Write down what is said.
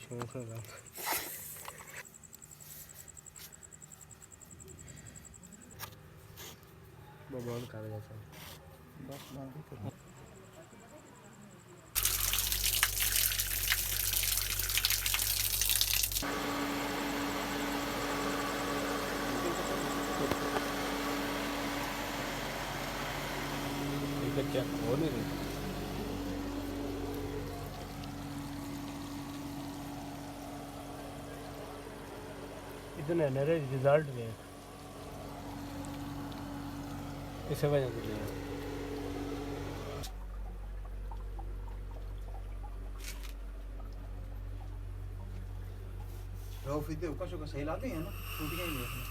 ਸ਼ੌਂਕ ਹੈਗਾ। ਬੰਦ ਕਰ ਜਾ ਸਰ ਬਸ ਬੰਦ ਹੀ ਕਰ। क्या हो नहीं रही इतने मेरे रिजल्ट में इस वजह से रहो फिर ऊपर से सही लाते हैं ना टूट गए नहीं